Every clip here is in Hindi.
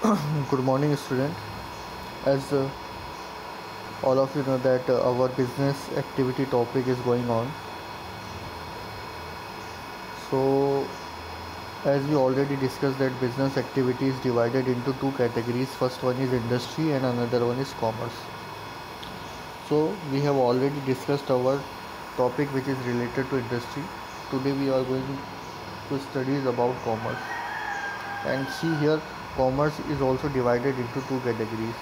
Good morning, student. As all of you know that our business activity topic is going on. So, as we already discussed that business activity is divided into two categories. First one is industry and another one is commerce. So, we have already discussed our topic which is related to industry. Today we are going to studies about commerce. And see here, commerce is also divided into two categories.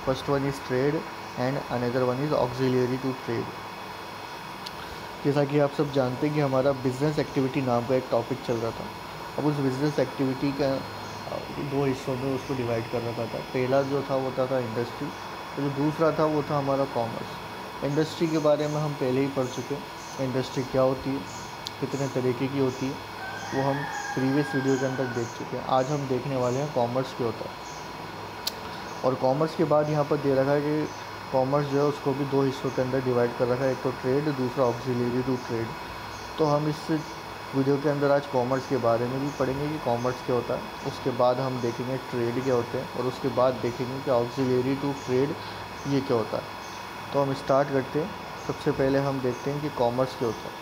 First one is trade and another one is auxiliary to trade. जैसा कि आप सब जानते हैं कि हमारा बिजनेस एक्टिविटी नाम का एक टॉपिक चल रहा था। अब उस बिजनेस एक्टिविटी का दो हिस्सों में उसको डिवाइड कर रखा था। पहला जो था वो था इंडस्ट्री, तो जो दूसरा था वो था हमारा कॉमर्स। इंडस्ट्री के बारे में हम पहले ही पढ़ चुके हैं। इंडस्ट्री क्या होती है, कितने तरीके की होती है, वो हम प्रीवियस वीडियो के अंदर देख चुके हैं। आज हम देखने वाले हैं कॉमर्स क्या होता है। और कॉमर्स के बाद यहाँ पर दे रखा है कि कॉमर्स जो है उसको भी दो हिस्सों के अंदर डिवाइड कर रखा है, एक तो ट्रेड, दूसरा ऑक्सिलरी टू ट्रेड। तो हम इस वीडियो के अंदर आज कॉमर्स के बारे में भी पढ़ेंगे कि कॉमर्स क्या होता है, उसके बाद हम देखेंगे ट्रेड क्या होते हैं और उसके बाद देखेंगे कि ऑक्सिलरी टू ट्रेड ये क्या होता है। तो हम स्टार्ट करते हैं। सबसे पहले हम देखते हैं कि कॉमर्स क्या होता है।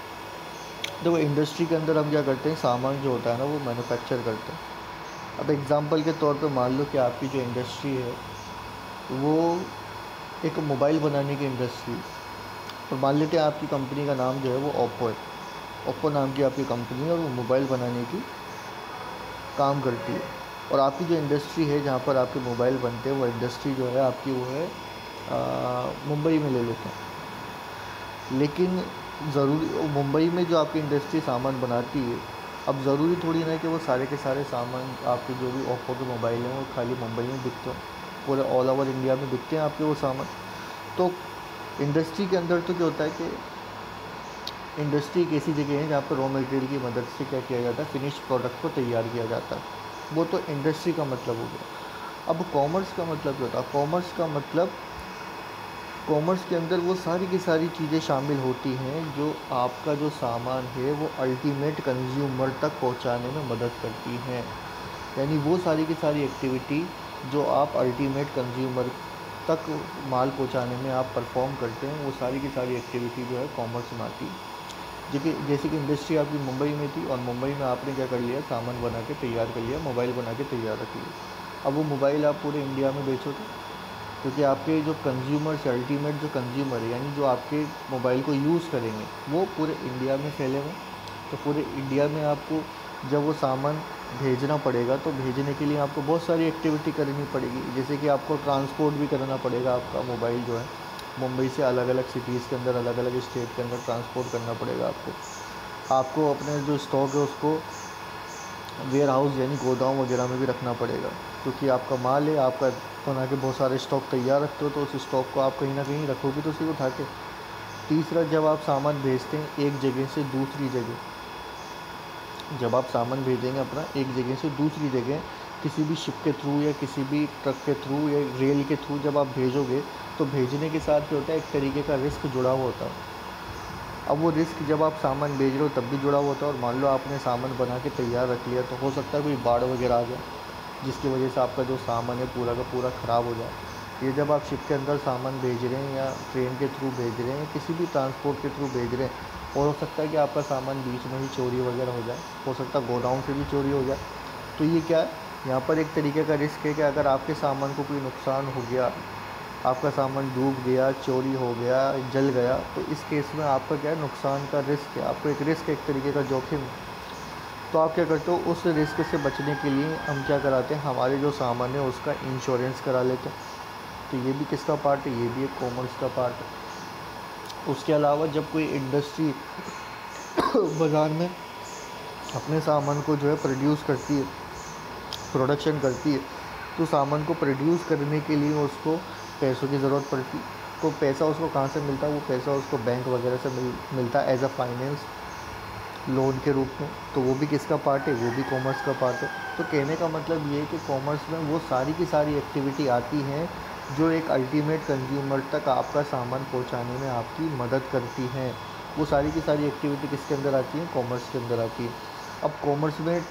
देखो, इंडस्ट्री के अंदर हम क्या करते हैं, सामान जो होता है ना वो मैन्युफैक्चर करते हैं। अब एग्जांपल के तौर पे मान लो कि आपकी जो इंडस्ट्री है वो एक मोबाइल बनाने की इंडस्ट्री है। और मान लेते हैं आपकी कंपनी का नाम जो है वो ओप्पो है। ओप्पो नाम की आपकी कंपनी है और वो मोबाइल बनाने की काम करती है। और आपकी जो इंडस्ट्री है जहाँ पर आपके मोबाइल बनते हैं वो इंडस्ट्री जो है आपकी वो है मुंबई में ले लेते हैं। लेकिन ज़रूरी मुंबई में जो आपकी इंडस्ट्री सामान बनाती है, अब ज़रूरी थोड़ी ना कि वो सारे के सारे सामान आपके जो भी ओप्पो के मोबाइल हैं वो खाली मुंबई में बिकते हो, पूरे ऑल ओवर इंडिया में बिकते हैं आपके वो सामान। तो इंडस्ट्री के अंदर तो क्या होता है कि इंडस्ट्री एक ऐसी जगह है जहाँ पर रॉ मटेरियल की मदद से क्या किया जाता है, फिनिश प्रोडक्ट को तैयार किया जाता है। वो तो इंडस्ट्री का मतलब हो गया। अब कॉमर्स का मतलब क्या होता है, कॉमर्स का मतलब कॉमर्स के अंदर वो सारी की सारी चीज़ें शामिल होती हैं जो आपका जो सामान है वो अल्टीमेट कंज्यूमर तक पहुंचाने में मदद करती हैं। यानी वो सारी की सारी एक्टिविटी जो आप अल्टीमेट कंज्यूमर तक माल पहुंचाने में आप परफॉर्म करते हैं, वो सारी की सारी एक्टिविटी जो है कॉमर्स में आती है। जैसे कि इंडस्ट्री आपकी मुंबई में थी और मुंबई में आपने क्या कर लिया, सामान बना के तैयार कर लिया, मोबाइल बना के तैयार रख लिया। अब वो मोबाइल आप पूरे इंडिया में बेचोगे क्योंकि आपके जो कंज्यूमर्स, अल्टीमेट जो कंज्यूमर है यानी जो आपके मोबाइल को यूज़ करेंगे वो पूरे इंडिया में फैले हुए। तो पूरे इंडिया में आपको जब वो सामान भेजना पड़ेगा तो भेजने के लिए आपको बहुत सारी एक्टिविटी करनी पड़ेगी। जैसे कि आपको ट्रांसपोर्ट भी करना पड़ेगा, आपका मोबाइल जो है मुंबई से अलग अलग सिटीज़ के अंदर, अलग अलग स्टेट के अंदर ट्रांसपोर्ट करना पड़ेगा आपको अपने जो स्टॉक है उसको वेयर हाउस यानी गोदाम वगैरह में भी रखना पड़ेगा, क्योंकि आपका माल है, आपका बना के बहुत सारे स्टॉक तैयार रखते हो तो उस स्टॉक को आप कहीं ना कहीं रखोगे तो उसे उठा के। तीसरा, जब आप सामान भेजते हैं एक जगह से दूसरी जगह, जब आप सामान भेजेंगे अपना एक जगह से दूसरी जगह किसी भी शिप के थ्रू या किसी भी ट्रक के थ्रू या रेल के थ्रू जब आप भेजोगे तो भेजने के साथ क्या होता है, एक तरीके का रिस्क जुड़ा हुआ होता है। अब वो रिस्क जब आप सामान भेज रहे हो तब भी जुड़ा हुआ होता है। और मान लो आपने सामान बना के तैयार रख लिया तो हो सकता है कोई बाढ़ वगैरह आ जाए जिसकी वजह से आपका जो सामान है पूरा का पूरा ख़राब हो जाए। ये जब आप शिप के अंदर सामान भेज रहे हैं या ट्रेन के थ्रू भेज रहे हैं, किसी भी ट्रांसपोर्ट के थ्रू भेज रहे हैं, और हो सकता है कि आपका सामान बीच में ही चोरी वगैरह हो जाए, हो सकता है गोडाउन से भी चोरी हो जाए। तो ये क्या है, यहाँ पर एक तरीके का रिस्क है कि अगर आपके सामान को कोई नुकसान हो गया, आपका सामान डूब गया, चोरी हो गया, जल गया, तो इस केस में आपका क्या है, नुकसान का रिस्क है, आपको एक रिस्क, एक तरीके का जोखिम है। तो आप क्या करते हो, उस रिस्क से बचने के लिए हम क्या कराते हैं, हमारे जो सामान है उसका इंश्योरेंस करा लेते हैं। तो ये भी किसका पार्ट है, ये भी एक कॉमर्स का पार्ट है। उसके अलावा जब कोई इंडस्ट्री बाज़ार में अपने सामान को जो है प्रोड्यूस करती है, प्रोडक्शन करती है, तो सामान को प्रोड्यूस करने के लिए उसको पैसों की ज़रूरत पड़ती है। तो पैसा उसको कहाँ से मिलता है, वो पैसा उसको बैंक वगैरह से मिलता है एज अ फाइनेंस, लोन के रूप में। तो वो भी किसका पार्ट है, वो भी कॉमर्स का पार्ट है। तो कहने का मतलब ये है कि कॉमर्स में वो सारी की सारी एक्टिविटी आती हैं जो एक अल्टीमेट कंज्यूमर तक आपका सामान पहुंचाने में आपकी मदद करती हैं। वो सारी की सारी एक्टिविटी किसके अंदर आती है, कॉमर्स के अंदर आती है। अब कॉमर्स में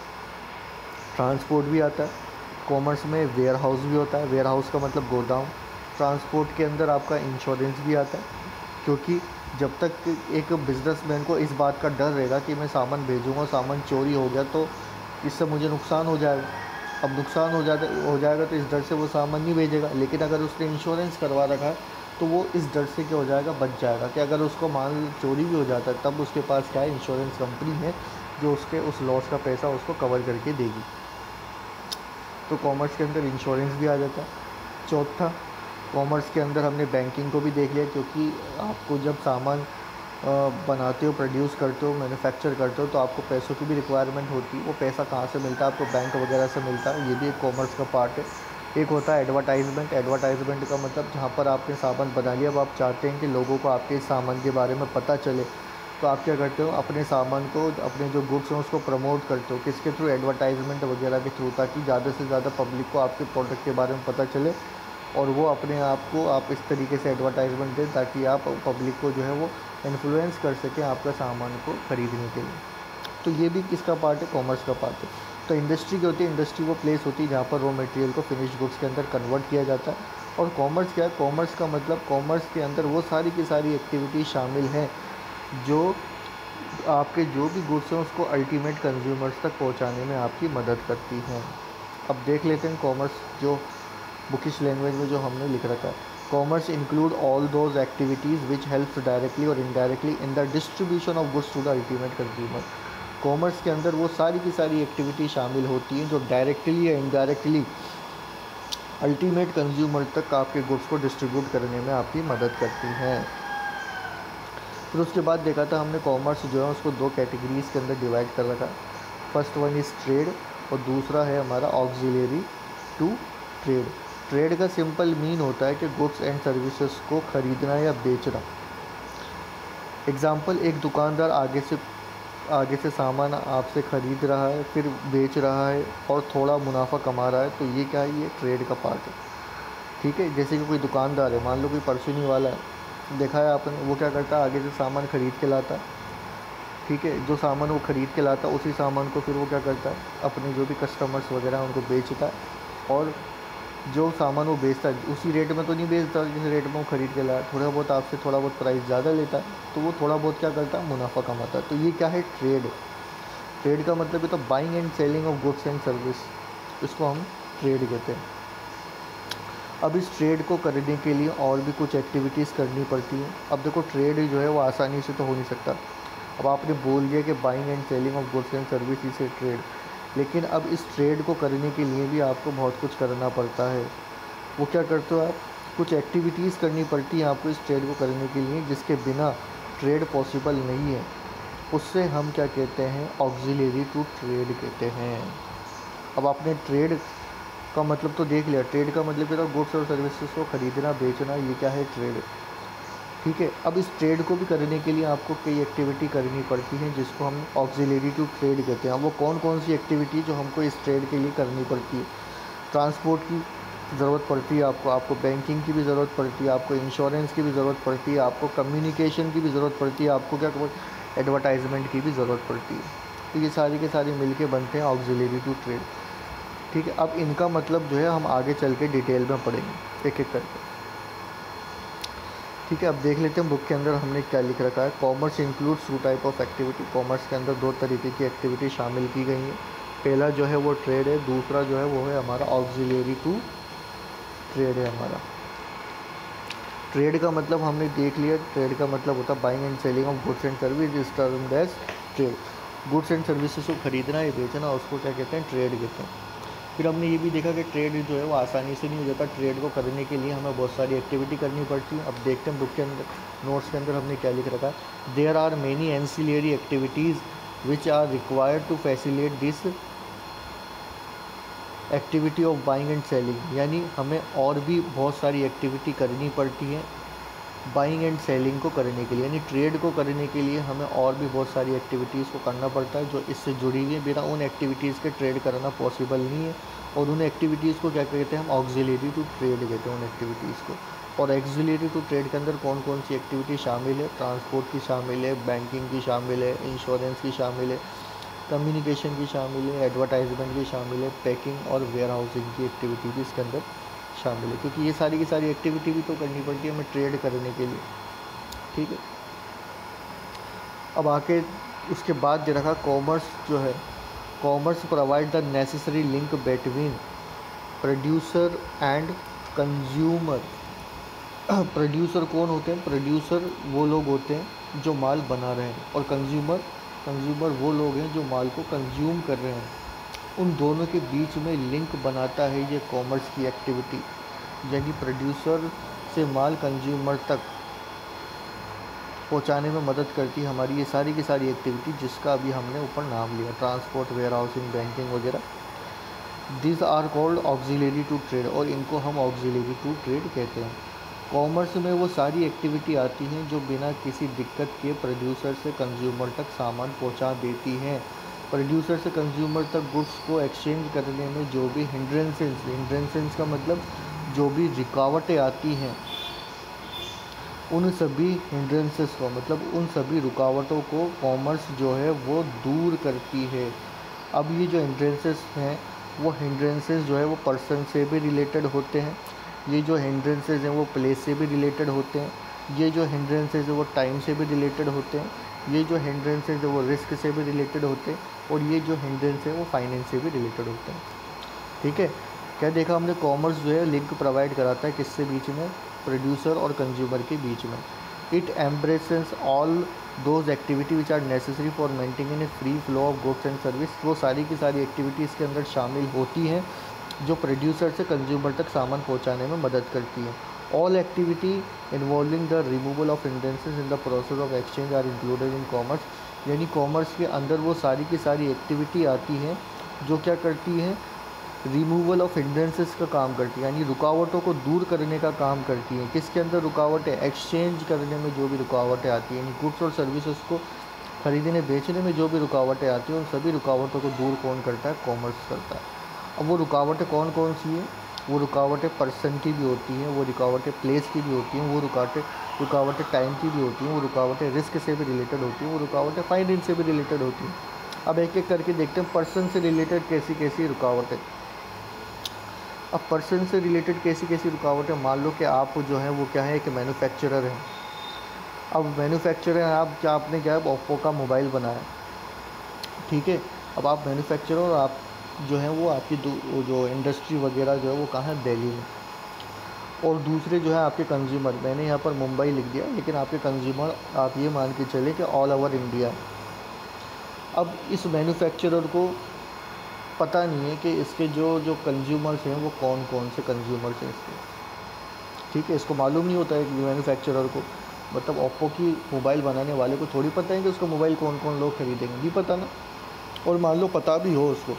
ट्रांसपोर्ट भी आता है, कॉमर्स में वेयर हाउस भी होता है, वेयर हाउस का मतलब गोदाम। ट्रांसपोर्ट के अंदर आपका इंश्योरेंस भी आता है, क्योंकि जब तक एक बिजनेसमैन को इस बात का डर रहेगा कि मैं सामान भेजूँगा, सामान चोरी हो गया तो इससे मुझे नुकसान हो जाएगा। अब नुकसान हो जाएगा तो इस डर से वो सामान नहीं भेजेगा। लेकिन अगर उसने इंश्योरेंस करवा रखा है तो वो इस डर से क्या हो जाएगा, बच जाएगा कि अगर उसको माल चोरी भी हो जाता है तब उसके पास क्या है, इंश्योरेंस कंपनी है जो उसके उस लॉस का पैसा उसको कवर करके देगी। तो कॉमर्स के अंदर इंश्योरेंस भी आ जाता है। चौथा, कॉमर्स के अंदर हमने बैंकिंग को भी देख लिया, क्योंकि आपको जब सामान बनाते हो, प्रोड्यूस करते हो, मैन्युफैक्चर करते हो तो आपको पैसों की भी रिक्वायरमेंट होती है। वो पैसा कहाँ से मिलता है, आपको बैंक वगैरह से मिलता है, ये भी एक कॉमर्स का पार्ट है। एक होता है एडवर्टाइजमेंट। एडवर्टाइजमेंट का मतलब जहाँ पर आपने सामान बना लिया, अब आप चाहते हैं कि लोगों को आपके सामान के बारे में पता चले, तो आप क्या करते हो, अपने सामान को, अपने जो गुड्स हैं उसको प्रमोट करते हो। किसके थ्रू, एडवर्टाइजमेंट वगैरह के थ्रू, ताकि ज़्यादा से ज़्यादा पब्लिक को आपके प्रोडक्ट के बारे में पता चले और वो अपने आप को आप इस तरीके से एडवर्टाइजमेंट दें ताकि आप पब्लिक को जो है वो इन्फ्लुएंस कर सकें आपका सामान को ख़रीदने के लिए। तो ये भी किसका पार्ट है, कॉमर्स का पार्ट है। तो इंडस्ट्री क्या होती है, इंडस्ट्री वो प्लेस होती है जहाँ पर रॉ मटेरियल को फिनिश्ड गुड्स के अंदर कन्वर्ट किया जाता है। और कॉमर्स क्या है, कॉमर्स का मतलब कॉमर्स के अंदर वो सारी की सारी एक्टिविटी शामिल हैं जो आपके जो भी गुड्स हैं उसको अल्टीमेट कंज्यूमर्स तक पहुँचाने में आपकी मदद करती हैं। अब देख लेते हैं कॉमर्स जो बुकिश लैंग्वेज में जो हमने लिख रखा है। Commerce include all those activities which helps directly और indirectly in the distribution of goods to the ultimate consumer. Commerce के अंदर वो सारी की सारी एक्टिविटी शामिल होती हैं जो डायरेक्टली या इनडायरेक्टली अल्टीमेट कंज्यूमर तक आपके गुड्स को डिस्ट्रीब्यूट करने में आपकी मदद करती हैं। फिर उसके बाद देखा था हमने कॉमर्स जो है उसको दो कैटेगरीज़ के अंदर डिवाइड कर रखा। फर्स्ट वन इज़ ट्रेड और दूसरा है हमारा ऑक्सिलरी टू ट्रेड। ट्रेड का सिंपल मीन होता है कि गुड्स एंड सर्विसेज को ख़रीदना या बेचना। एग्ज़ाम्पल, एक दुकानदार आगे से सामान आपसे ख़रीद रहा है, फिर बेच रहा है और थोड़ा मुनाफा कमा रहा है, तो ये क्या है, ये ट्रेड का पार्ट है। ठीक है, जैसे कि कोई दुकानदार है, मान लो कोई परचूनी वाला है, देखा है आपने, वो क्या करता है, आगे से सामान ख़रीद के लाता है। ठीक है, जो सामान वो ख़रीद के लाता है उसी सामान को फिर वो क्या करता है, अपने जो भी कस्टमर्स वगैरह उनको बेचता है। और जो सामान वो बेचता है उसी रेट में तो नहीं बेचता जिस रेट में वो ख़रीद के लाया, थोड़ा बहुत आपसे थोड़ा बहुत प्राइस ज़्यादा लेता है, तो वो थोड़ा बहुत क्या करता है, मुनाफा कमाता है। तो ये क्या है, ट्रेड। ट्रेड का मतलब ये तो buying and selling of goods and service, इसको हम ट्रेड कहते हैं। अब इस ट्रेड को करने के लिए और भी कुछ एक्टिविटीज़ करनी पड़ती हैं। अब देखो, ट्रेड जो है वो आसानी से तो हो नहीं सकता। अब आपने बोल दिया कि buying and selling of goods and service is a trade, लेकिन अब इस ट्रेड को करने के लिए भी आपको बहुत कुछ करना पड़ता है। वो क्या करते हो आप, कुछ एक्टिविटीज़ करनी पड़ती हैं आपको इस ट्रेड को करने के लिए, जिसके बिना ट्रेड पॉसिबल नहीं है। उससे हम क्या कहते हैं, ऑक्सिलरी टू ट्रेड कहते हैं। अब आपने ट्रेड का मतलब तो देख लिया, ट्रेड का मतलब क्या था, गुड्स और सर्विसेज को ख़रीदना बेचना, ये क्या है, ट्रेड। ठीक है, अब इस ट्रेड को भी करने के लिए आपको कई एक्टिविटी करनी पड़ती हैं जिसको हम ऑक्सिलरी टू ट्रेड कहते हैं। वो कौन कौन सी एक्टिविटी जो हमको इस ट्रेड के लिए करनी पड़ती है, ट्रांसपोर्ट की ज़रूरत पड़ती है आपको बैंकिंग की भी ज़रूरत पड़ती है, आपको इंश्योरेंस की भी ज़रूरत पड़ती है, आपको कम्युनिकेशन की भी ज़रूरत पड़ती है, आपको क्या एडवर्टाइजमेंट की भी ज़रूरत पड़ती है। तो ये सारी के सारे मिल के बनते हैं ऑक्सिलरी टू ट्रेड। ठीक है, अब इनका मतलब जो है हम आगे चल के डिटेल में पढ़ेंगे एक एक करके। ठीक है, अब देख लेते हैं बुक के अंदर हमने क्या लिख रखा है। Commerce includes two type of activity. Commerce के अंदर दो तरीके की एक्टिविटी शामिल की गई हैं। पहला जो है वो ट्रेड है, दूसरा जो है वो है हमारा ऑक्सिलरी टू ट्रेड है हमारा। ट्रेड का मतलब हमने देख लिया, ट्रेड का मतलब होता है buying and selling of goods and service is termed as trade. Goods and services को खरीदना या बेचना उसको क्या कहते हैं, ट्रेड कहते हैं। फिर हमने ये भी देखा कि ट्रेड जो है वो आसानी से नहीं हो जाता। ट्रेड को करने के लिए हमें बहुत सारी एक्टिविटी करनी पड़ती है। अब देखते हैं बुक के अंदर, नोट्स के अंदर हमने क्या लिख रखा है। There are many ancillary activities which are required to facilitate this activity of buying and selling. यानी हमें और भी बहुत सारी एक्टिविटी करनी पड़ती है बाइंग एंड सेलिंग को करने के लिए, यानी ट्रेड को करने के लिए हमें और भी बहुत सारी एक्टिविटीज़ को करना पड़ता है जो इससे जुड़ी हुई है। बिना उन एक्टिविटीज़ के ट्रेड करना पॉसिबल नहीं है। और उन एक्टिविटीज़ को क्या कहते हैं, हम ऑक्सिलरी टू ट्रेड कहते हैं उन एक्टिविटीज़ को। और ऑक्सिलरी टू ट्रेड के अंदर कौन कौन सी एक्टिविटी शामिल है, ट्रांसपोर्ट की शामिल है, बैंकिंग की शामिल है, इंश्योरेंस की शामिल है, कम्युनिकेशन भी शामिल है, एडवर्टाइजमेंट भी शामिल है, पैकिंग और वेयर हाउसिंग की एक्टिविटी भी इसके अंदर शामिल है, क्योंकि ये सारी की सारी एक्टिविटी भी तो करनी पड़ती है हमें ट्रेड करने के लिए। ठीक है, अब आके उसके बाद दे रखा कॉमर्स जो है, commerce provide the necessary link between producer and consumer. Producer कौन होते हैं? प्रोड्यूसर वो लोग होते हैं जो माल बना रहे हैं, और कंज्यूमर वो लोग हैं जो माल को कंज्यूम कर रहे हैं। उन दोनों के बीच में लिंक बनाता है ये कॉमर्स की एक्टिविटी, यानी प्रोड्यूसर से माल कंज्यूमर तक पहुंचाने में मदद करती है हमारी ये सारी की सारी एक्टिविटी, जिसका अभी हमने ऊपर नाम लिया, ट्रांसपोर्ट, वेयर हाउसिंग, बैंकिंग वगैरह। This are called auxiliary to trade, और इनको हम ऑक्सिलरी टू ट्रेड कहते हैं। कॉमर्स में वो सारी एक्टिविटी आती हैं जो बिना किसी दिक्कत के प्रोड्यूसर से कंज्यूमर तक सामान पहुंचा देती हैं। प्रोड्यूसर से कंज्यूमर तक गुड्स को एक्सचेंज करने में जो भी हिंड्रेंसेस का मतलब जो भी रुकावटें आती हैं, उन सभी हिंड्रेंसेस को मतलब उन सभी रुकावटों को कॉमर्स जो है वो दूर करती है। अब ये जो हिंड्रेंसेस हैं, वो हिंड्रेंसेस जो है वो पर्सन से भी रिलेटेड होते हैं, ये जो हिंड्रेंसेस हैं वो प्लेस से भी रिलेटेड होते हैं, ये जो हिंड्रेंसेस है वो टाइम से भी रिलेटेड होते हैं, ये जो हिंड्रेंसेस है वो रिस्क से भी रिलेटेड होते हैं, और ये जो हिंड्रेंस है वो फाइनेंस से भी रिलेटेड होते हैं। ठीक है, क्या देखा हमने? कॉमर्स जो है लिंक प्रोवाइड कराता है किससे बीच में? प्रोड्यूसर और कंज्यूमर के बीच में। It embraces all those activity which are necessary for maintaining a free flow of goods and service. वो सारी की सारी एक्टिविटीज़ के अंदर शामिल होती हैं जो प्रोड्यूसर से कंज्यूमर तक सामान पहुंचाने में मदद करती है। All activity involving the removal of hindrances in the process of exchange are included in commerce. यानी कॉमर्स के अंदर वो सारी की सारी एक्टिविटी आती हैं जो क्या करती हैं? रिमूवल ऑफ हिंड्रेंसेस का काम करती है, यानी रुकावटों को दूर करने का काम करती है। किसके अंदर रुकावटें? एक्सचेंज करने में जो भी रुकावटें आती हैं, यानी गुड्स और सर्विसेज को खरीदने बेचने में जो भी रुकावटें आती हैं, उन सभी रुकावटों को दूर कौन करता है? कॉमर्स करता है। अब वो रुकावटें कौन कौन सी हैं? वो रुकावटें पर्सन की भी होती हैं, वो रुकावटें प्लेस की भी होती हैं, वो रुकावटें टाइम की भी होती हैं, वो रुकावटें रिस्क से भी रिलेटेड होती हैं, वो रुकावटें फाइनेंस से भी रिलेटेड होती हैं। अब एक एक करके देखते हैं पर्सन से रिलेटेड कैसी कैसी रुकावटें। अब पर्सन से रिलेटेड कैसी कैसी रुकावटें, मान लो कि आप जो है वो क्या है, एक मैन्युफैक्चरर हैं। अब मैन्युफैक्चरर हैं आप, क्या आपने क्या है ओप्पो का मोबाइल बनाया, ठीक है। अब आप मैन्युफैक्चरर और आप जो है वो आपकी जो इंडस्ट्री वगैरह जो है वो कहाँ है? दिल्ली में। और दूसरे जो है आपके कंज्यूमर, मैंने यहाँ पर मुंबई लिख दिया, लेकिन आपके कंज्यूमर आप ये मान के चले कि ऑल ओवर इंडिया। अब इस मैन्युफैक्चरर को पता नहीं है कि इसके जो कंज्यूमर्स हैं वो कौन कौन से कंज्यूमर्स हैं इसके, ठीक है। इसको मालूम नहीं होता है कि मैन्युफैक्चरर को, मतलब ओप्पो की मोबाइल बनाने वाले को थोड़ी पता है कि उसका मोबाइल कौन कौन लोग खरीदेंगे, नहीं पता ना। और मान लो पता भी हो उसको,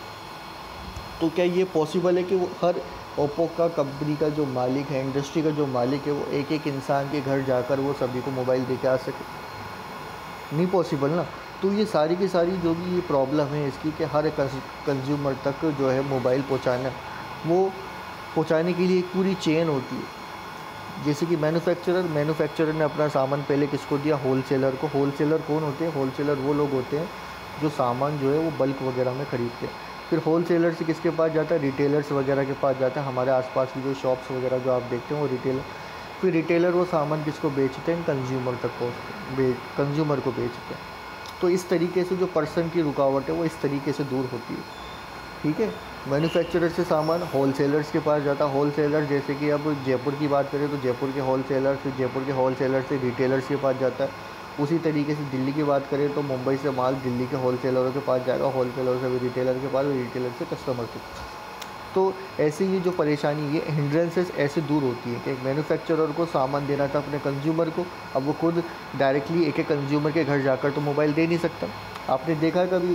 तो क्या ये पॉसिबल है कि वो हर ओप्पो का कंपनी का जो मालिक है, इंडस्ट्री का जो मालिक है, वो एक एक इंसान के घर जाकर वो सभी को मोबाइल दे के आ सके? नहीं पॉसिबल ना। तो ये सारी की सारी जो भी ये प्रॉब्लम है इसकी कि हर कंज्यूमर तक जो है मोबाइल पहुंचाना, वो पहुंचाने के लिए एक पूरी चेन होती है। जैसे कि मैन्युफैक्चरर ने अपना सामान पहले किसको दिया? होलसेलर को। होलसेलर कौन होते हैं? होलसेलर वो लोग होते हैं जो सामान जो है वो बल्क वगैरह में ख़रीदते हैं। फिर होलसेलर से किसके पास जाता है? रिटेलर्स वगैरह के पास जाता है। हमारे आसपास की जो शॉप्स वगैरह जो आप देखते हैं वो रिटेलर। फिर रिटेलर वो सामान किसको बेचते हैं? कंज्यूमर तक पहुँचते हैं, कंज्यूमर को बेचते हैं। तो इस तरीके से जो पर्सन की रुकावट है वो इस तरीके से दूर होती है, ठीक है। मैन्युफैक्चरर से सामान होलसेलर्स के पास जाता है। होलसेलर जैसे कि अब जयपुर की बात करें तो जयपुर के होलसेलर, फिर जयपुर के होलसेलर से रिटेलर्स के पास जाता है। उसी तरीके से दिल्ली की बात करें तो मुंबई से माल दिल्ली के होलसेलरों के पास जाएगा, होलसेलर से भी रिटेलर के पास, रिटेलर से कस्टमर तक। तो ऐसे ये जो परेशानी, ये हिंड्रेंसेस ऐसे दूर होती है कि एक मैन्युफैक्चरर को सामान देना था अपने कंज्यूमर को, अब वो खुद डायरेक्टली एक एक कंज्यूमर के घर जाकर तो मोबाइल दे नहीं सकता। आपने देखा है कभी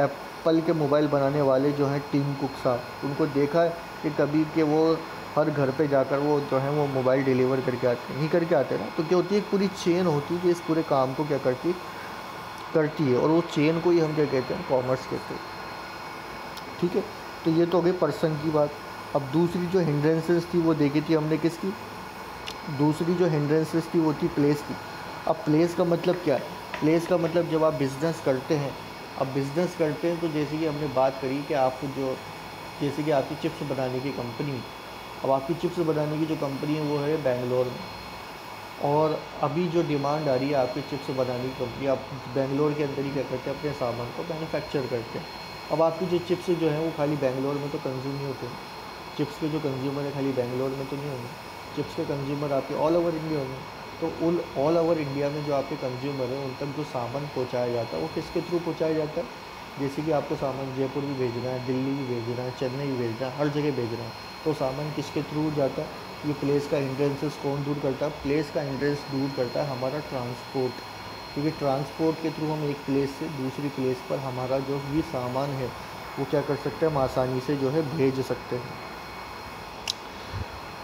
एप्पल के मोबाइल बनाने वाले जो हैं टिम कुक साहब, उनको देखा है कि कभी कि वो हर घर पे जाकर वो जो है वो मोबाइल डिलीवर करके आते हैं? नहीं करके आते ना। तो क्या होती है, एक पूरी चेन होती है जो इस पूरे काम को क्या करती है, और वो चेन को ही हम क्या कहते हैं? कॉमर्स कहते हैं, ठीक है। तो ये तो हो गई पर्सन की बात। अब दूसरी जो हिंड्रेंसेस थी वो देखी थी हमने किसकी? दूसरी जो हिंड्रेंसेस थी वो थी प्लेस की। अब प्लेस का मतलब क्या है? प्लेस का मतलब जब आप बिज़नेस करते हैं अब बिज़नेस करते हैं तो जैसे कि हमने बात करी कि आपको जो, जैसे कि आपकी चिप्स बनाने की कंपनी, अब आपकी चिप्स बनाने की जो कंपनी है वो है बेंगलोर में, और अभी जो डिमांड आ रही है आपके चिप्स बनाने की कंपनी, आप बेंगलोर के अंदर ही क्या करते हैं, अपने सामान को मैन्युफैक्चर करते हैं। अब आपकी जो चिप्स जो हैं वो खाली बेंगलोर में तो कंज्यूम नहीं होते, चिप्स के जो कंज्यूमर है खाली बेंगलोर में तो नहीं होंगे, चिप्स के कंज्यूमर आपके ऑल ओवर इंडिया होंगे। तो उन ऑल ओवर इंडिया में जो आपके कंज्यूमर हैं उन तक जो सामान पहुंचाया जाता है वो किसके थ्रू पहुंचाया जाता है, जैसे कि आपको सामान जयपुर भी भेजना है, दिल्ली भी भेजना है, चेन्नई भी भेजना है, हर जगह भेजना है, तो सामान किसके थ्रू जाता है, ये प्लेस का हिंड्रेंसेस कौन दूर करता है, प्लेस का हिंड्रेंस दूर करता है हमारा ट्रांसपोर्ट, क्योंकि ट्रांसपोर्ट के थ्रू हम एक प्लेस से दूसरी प्लेस पर हमारा जो भी सामान है वो क्या कर सकते हैं, हम आसानी से जो है भेज सकते हैं।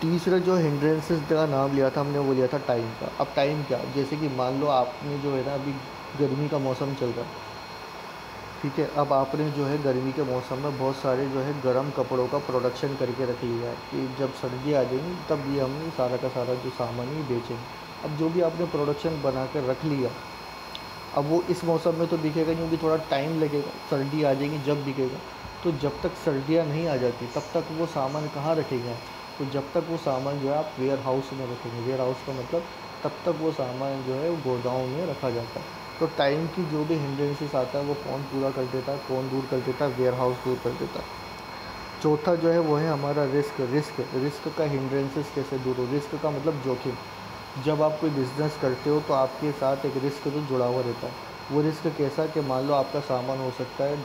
तीसरा जो हिंड्रेंसेस का नाम लिया था हमने वो लिया था टाइम का। अब टाइम क्या, जैसे कि मान लो आपने जो है ना अभी गर्मी का मौसम चल रहा है, ठीक है, अब आपने जो है गर्मी के मौसम में बहुत सारे जो है गर्म कपड़ों का प्रोडक्शन करके रख लिया है कि जब सर्दी आ जाएगी तब ये हम सारा का सारा जो सामान ही बेचेंगे। अब जो भी आपने प्रोडक्शन बना कर रख लिया, अब वो इस मौसम में तो बिकेगा नहीं, क्योंकि थोड़ा टाइम लगेगा, सर्दी आ जाएगी जब बिकेगा। तो जब तक सर्दियाँ नहीं आ जाती तब तक वो सामान कहाँ रखेंगे आप, तो जब तक वो सामान जो है आप वेयर हाउस में रखेंगे, वेयर हाउस का मतलब तब तक वो सामान जो है वो गोदाम में रखा जाता है। तो टाइम की जो भी हिंड्रेंसेस आता है वो कौन पूरा कर देता है, कौन दूर कर देता है, वेयर हाउस दूर कर देता है। चौथा जो है वो है हमारा रिस्क। रिस्क का हिंड्रेंसेस कैसे दूर हो, रिस्क का मतलब जोखिम। जब आप कोई बिज़नेस करते हो तो आपके साथ एक रिस्क तो जुड़ा हुआ रहता है। वो रिस्क कैसा कि मान लो आपका सामान हो सकता है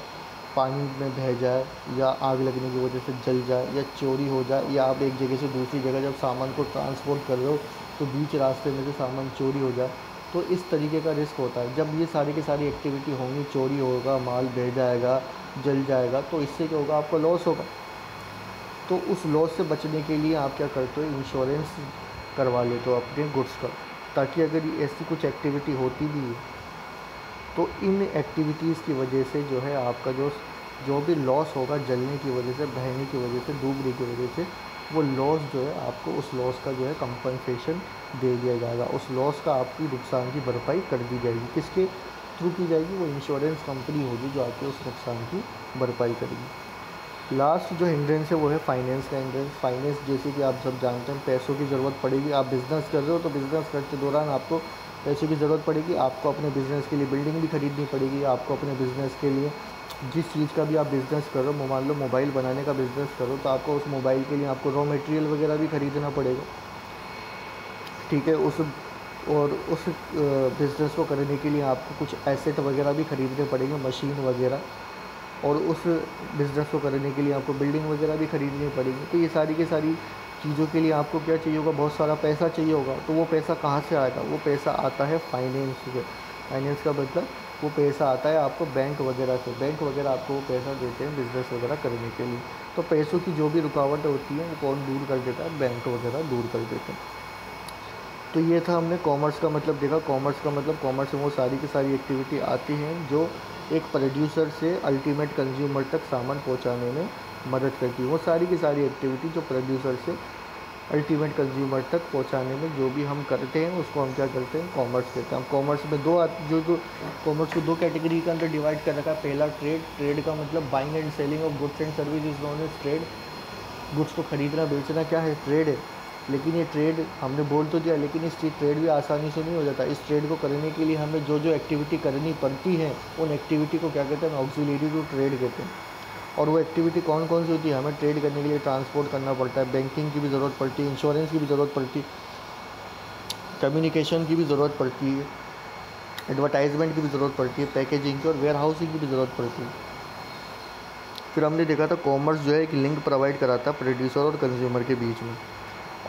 पानी में बह जाए, या आग लगने की वजह से जल जाए, या चोरी हो जाए, या आप एक जगह से दूसरी जगह जब सामान को ट्रांसपोर्ट कर रहे हो तो बीच रास्ते में से सामान चोरी हो जाए, तो इस तरीके का रिस्क होता है। जब ये सारी की सारी एक्टिविटी होंगी, चोरी होगा, माल बह जाएगा, जल जाएगा, तो इससे क्या होगा, आपका लॉस होगा। तो उस लॉस से बचने के लिए आप क्या करते हो, इंश्योरेंस करवा लेते हो अपने गुड्स का, ताकि अगर ऐसी कुछ एक्टिविटी होती भी है तो इन एक्टिविटीज़ की वजह से जो है आपका जो भी लॉस होगा, जलने की वजह से, बहने की वजह से, डूबने की वजह से, वो लॉस जो है आपको उस लॉस का जो है कंपनसेशन दे दिया जाएगा, उस लॉस का आपकी नुकसान की भरपाई कर दी जाएगी। किसके थ्रू की जाएगी, वो इंश्योरेंस कंपनी होगी जो आपके उस नुकसान की भरपाई करेगी। लास्ट जो हिंड्रेंस है वो है फाइनेंस का हिंड्रेंस। फाइनेंस जैसे कि आप सब जानते हैं, पैसों की ज़रूरत पड़ेगी, आप बिज़नेस कर रहे हो तो बिज़नेस करते दौरान आपको पैसों की ज़रूरत पड़ेगी, आपको अपने बिज़नेस के लिए बिल्डिंग भी खरीदनी पड़ेगी, आपको अपने बिज़नेस के लिए जिस चीज़ का भी आप बिज़नेस कर रहे हो, मान लो मोबाइल बनाने का बिज़नेस करो तो आपको उस मोबाइल के लिए आपको रॉ मटेरियल वगैरह भी खरीदना पड़ेगा, ठीक है। उस बिज़नेस को करने के लिए आपको कुछ एसेट वगैरह भी खरीदने पड़ेंगे, मशीन वगैरह, और उस बिज़नेस को करने के लिए आपको बिल्डिंग वगैरह भी खरीदनी पड़ेगी। तो ये सारी की सारी चीज़ों के लिए आपको क्या चाहिए होगा, बहुत सारा पैसा चाहिए होगा। तो वो पैसा कहाँ से आएगा, वो पैसा आता है फाइनेंस से। फाइनेंस का मतलब वो पैसा आता है आपको बैंक वगैरह से, बैंक वगैरह आपको वो पैसा देते हैं बिज़नेस वगैरह करने के लिए। तो पैसों की जो भी रुकावटें होती हैं वो कौन दूर कर देता है, बैंक वगैरह दूर कर देते हैं। तो ये था, हमने कॉमर्स का मतलब देखा। कॉमर्स का मतलब, कॉमर्स में वो सारी की सारी एक्टिविटी आती हैं जो एक प्रोड्यूसर से अल्टीमेट कंज्यूमर तक सामान पहुंचाने में मदद करती है। वो सारी की सारी एक्टिविटी जो प्रोड्यूसर से अल्टीमेट कंज्यूमर तक पहुंचाने में जो भी हम करते हैं उसको हम क्या करते हैं, कॉमर्स कहते हैं। हम कॉमर्स में जो कॉमर्स को दो कैटेगरी के अंदर डिवाइड कर रखा है। पहला ट्रेड। ट्रेड का मतलब buying and selling of goods and service is known as trade. Goods को खरीदना बेचना क्या है, ट्रेड है। लेकिन ये ट्रेड हमने बोल तो दिया, लेकिन इस ट्रेड भी आसानी से नहीं हो जाता। इस ट्रेड को करने के लिए हमें जो जो एक्टिविटी करनी पड़ती है उन एक्टिविटी को क्या कहते हैं, ऑक्सिलरी टू ट्रेड कहते हैं। और वो एक्टिविटी कौन कौन सी होती है, हमें ट्रेड करने के लिए ट्रांसपोर्ट करना पड़ता है, बैंकिंग की भी ज़रूरत पड़ती है, इंश्योरेंस की भी ज़रूरत पड़ती है, कम्युनिकेशन की भी ज़रूरत पड़ती है, एडवर्टाइजमेंट की भी ज़रूरत पड़ती है, पैकेजिंग की और वेयर हाउसिंग की भी ज़रूरत पड़ती है। फिर हमने देखा था कॉमर्स जो है एक लिंक प्रोवाइड कराता है प्रोड्यूसर और कंज्यूमर के बीच में,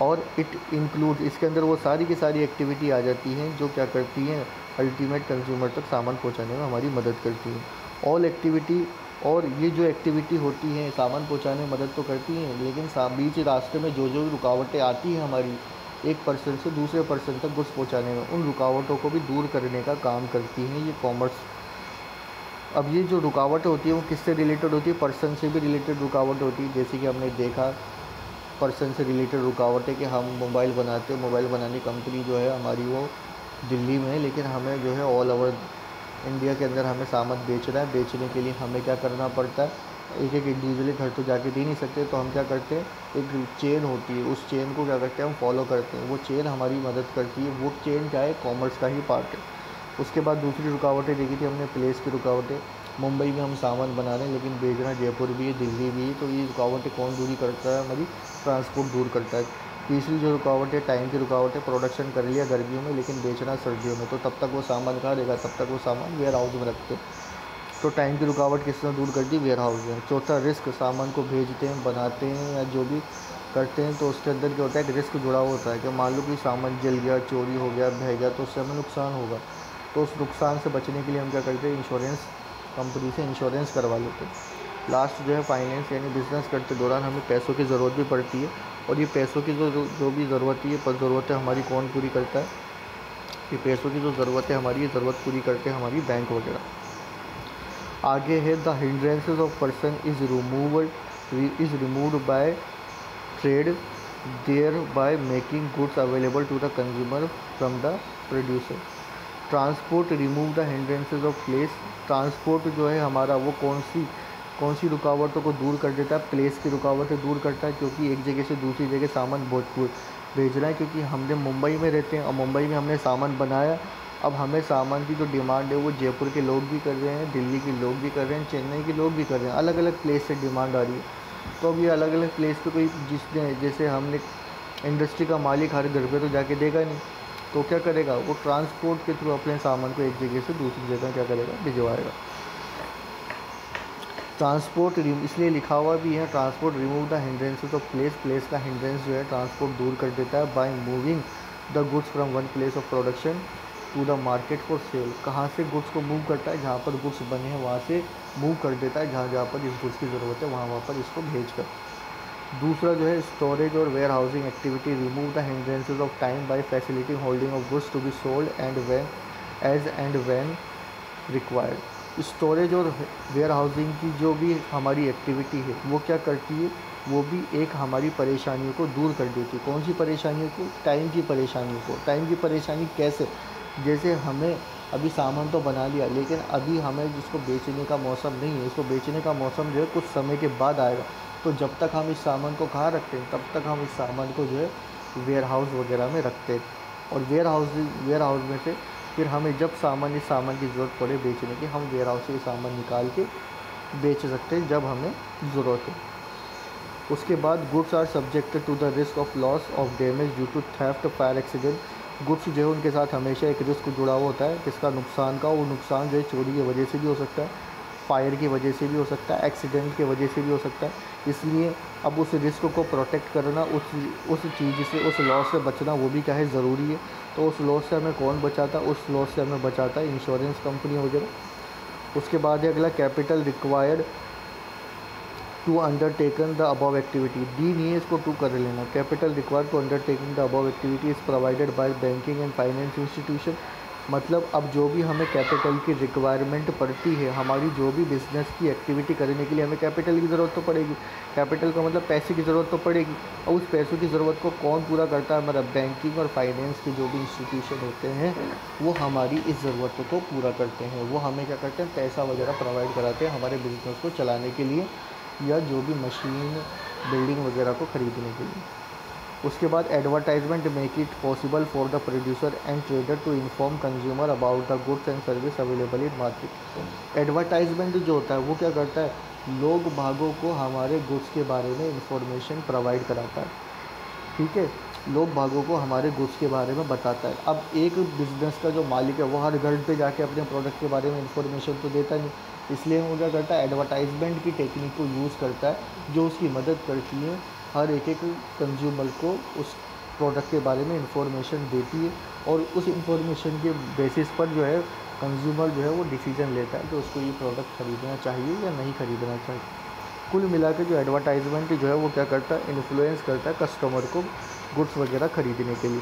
और इट इंक्लूड, इसके अंदर वो सारी की सारी एक्टिविटी आ जाती हैं जो क्या करती हैं, अल्टीमेट कंज्यूमर तक सामान पहुंचाने में हमारी मदद करती हैं। ऑल एक्टिविटी, और ये जो एक्टिविटी होती हैं सामान पहुंचाने में मदद तो करती हैं, लेकिन बीच रास्ते में जो जो रुकावटें आती हैं हमारी एक पर्सन से दूसरे पर्सन तक गुड्स पहुंचाने में, उन रुकावटों को भी दूर करने का काम करती हैं ये कॉमर्स। अब ये जो रुकावटें होती है वो किससे रिलेटेड होती है, पर्सन से भी रिलेटेड रुकावट होती है। जैसे कि हमने देखा पर्सन से रिलेटेड रुकावट है कि हम मोबाइल बनाते हैं, मोबाइल बनाने की कंपनी जो है हमारी वो दिल्ली में है, लेकिन हमें जो है ऑल ओवर इंडिया के अंदर हमें सामान बेचना है, बेचने के लिए हमें क्या करना पड़ता है, एक एक इंडिविजुअली घर तो जाके दे नहीं सकते, तो हम क्या करते हैं, एक चेन होती है, उस चेन को क्या करते हैं, हम फॉलो करते हैं, वो चेन हमारी मदद करती है। वो चेन क्या है, कॉमर्स का ही पार्ट है। उसके बाद दूसरी रुकावटें देखी थी हमने, प्लेस की रुकावटें। मुंबई में हम सामान बना रहे हैं लेकिन बेचना जयपुर भी है, दिल्ली भी है, तो ये रुकावटें कौन दूरी करता है, हमारी ट्रांसपोर्ट दूर करता है। तीसरी जो रुकावट है, टाइम की रुकावट है। प्रोडक्शन कर लिया गर्मियों में लेकिन बेचना सर्दियों में, तो तब तक वो सामान कहाँ रहेगा, तब तक वो सामान वेयर हाउस में रखते हैं, तो टाइम की रुकावट किसने दूर कर दी, वेयर हाउस में। चौथा रिस्क, सामान को भेजते हैं, बनाते हैं या जो भी करते हैं तो उसके अंदर क्या होता है, एक रिस्क जुड़ा होता है कि मान लो कि सामान जल गया, चोरी हो गया, बह गया, तो उससे हमें नुकसान होगा। तो उस नुकसान से बचने के लिए हम क्या करते हैं, इंश्योरेंस कंपनी से इंश्योरेंस करवा लेते हैं। लास्ट जो है फाइनेंस, यानी बिज़नेस करते दौरान हमें पैसों की ज़रूरत भी पड़ती है, और ये पैसों की जो भी ज़रूरत है, ये ज़रूरतें हमारी कौन पूरी करता है, ये पैसों की जो ज़रूरत है हमारी, ये ज़रूरत पूरी करते हैं हमारी बैंक वगैरह। आगे है the hindrances of person is removed by trade, thereby making goods available to the consumer from the producer. Transport remove the hindrances of place. Transport जो है हमारा, वो कौन सी रुकावटों को दूर कर देता है, प्लेस की रुकावटें दूर करता है, क्योंकि एक जगह से दूसरी जगह सामान भेजना है, क्योंकि हमने मुंबई में रहते हैं और मुंबई में हमने सामान बनाया, अब हमें सामान की जो डिमांड है वो जयपुर के लोग भी कर रहे हैं, दिल्ली के लोग भी कर रहे हैं, चेन्नई के लोग भी कर रहे हैं, अलग अलग प्लेस से डिमांड आ रही है। तो अब ये अलग अलग प्लेस पे कोई, जिसने, जैसे हमने इंडस्ट्री का मालिक हर घर पे तो जाके देगा नहीं, तो क्या करेगा, वो ट्रांसपोर्ट के थ्रू अपने सामान को एक जगह से दूसरी जगह क्या करेगा, भिजवाएगा। ट्रांसपोर्ट इसलिए लिखा हुआ भी है, transport remove the hindrances of place. Place का हिंड्रेंस जो है ट्रांसपोर्ट दूर कर देता है, by moving the goods from one place of production to the market for sale. कहाँ से गुड्स को मूव करता है, जहाँ पर गुड्स बने हैं वहाँ से मूव कर देता है, जहाँ जहाँ पर इस गुड्स की ज़रूरत है वहाँ पर इसको भेज कर। दूसरा जो है स्टोरेज और warehousing activity, remove the hindrances of time by facility holding of goods to be sold and when required. Storage और वेयर हाउसिंग की जो भी हमारी एक्टिविटी है वो क्या करती है, वो भी एक हमारी परेशानियों को दूर कर देती है। कौन सी परेशानियों को, टाइम की परेशानियों को। टाइम की परेशानी कैसे, जैसे हमें अभी सामान तो बना लिया लेकिन अभी हमें जिसको बेचने का मौसम नहीं है, इसको बेचने का मौसम जो है कुछ समय के बाद आएगा, तो जब तक हम इस सामान को कहाँ रखते हैं, तब तक हम इस सामान को जो है वेयर हाउस वगैरह में रखते हैं, और वेयर हाउस में से फिर हमें जब इस सामान की ज़रूरत पड़े बेचने की, हम वेयर हाउस से सामान निकाल के बेच सकते हैं जब हमें ज़रूरत है। उसके बाद goods are subjected to the risk of loss of damage due to theft, fire accident. Goods जो है उनके साथ हमेशा एक रिस्क जुड़ा हुआ होता है, किसका, नुकसान का। वो नुकसान जो है चोरी की वजह से भी हो सकता है, फायर की वजह से भी हो सकता है, एक्सीडेंट की वजह से भी हो सकता है। इसलिए अब उस रिस्क को प्रोटेक्ट करना, उस चीज़ से, उस लॉस से बचना, वो भी क्या है, ज़रूरी है। तो उस लॉस से हमें कौन बचाता है, उस लॉस से हमें बचाता है इंश्योरेंस कंपनी वगैरह। उसके बाद है अगला, capital required to undertaken the above activity. D नहीं है, इसको टू कर लेना। Capital required to undertaking the above activity is provided by banking and finance institution. मतलब अब जो भी हमें कैपिटल की रिक्वायरमेंट पड़ती है, हमारी जो भी बिज़नेस की एक्टिविटी करने के लिए हमें कैपिटल की ज़रूरत तो पड़ेगी। कैपिटल का मतलब पैसे की ज़रूरत तो पड़ेगी, और उस पैसों की ज़रूरत को कौन पूरा करता है, हमारा बैंकिंग और फाइनेंस के जो भी इंस्टीट्यूशन होते हैं वो हमारी इस ज़रूरतों को पूरा करते हैं। वो हमें क्या करते हैं, पैसा वगैरह प्रोवाइड कराते हैं हमारे बिज़नेस को चलाने के लिए, या जो भी मशीन, बिल्डिंग वगैरह को ख़रीदने के लिए। उसके बाद advertisement make it possible for the producer and trader to inform consumer about the goods and service available in market. Advertisement जो होता है वो क्या करता है, लोग भागों को हमारे गुड्स के बारे में इंफॉर्मेशन प्रोवाइड कराता है, ठीक है, लोग भागों को हमारे गुड्स के बारे में बताता है। अब एक बिज़नेस का जो मालिक है वो हर घर पे जाके अपने प्रोडक्ट के बारे में इंफॉर्मेशन तो देता नहीं, इसलिए वो क्या करता है, एडवर्टाइजमेंट की टेक्निक को यूज़ करता है, जो उसकी मदद करती है हर एक कंज्यूमर को उस प्रोडक्ट के बारे में इंफॉर्मेशन देती है, और उस इंफॉर्मेशन के बेसिस पर जो है कंज्यूमर जो है वो डिसीजन लेता है कि उसको ये प्रोडक्ट ख़रीदना चाहिए या नहीं ख़रीदना चाहिए। कुल मिला के जो एडवर्टाइजमेंट जो है वो क्या करता है, इन्फ्लुएंस करता है कस्टमर को गुड्स वगैरह ख़रीदने के लिए।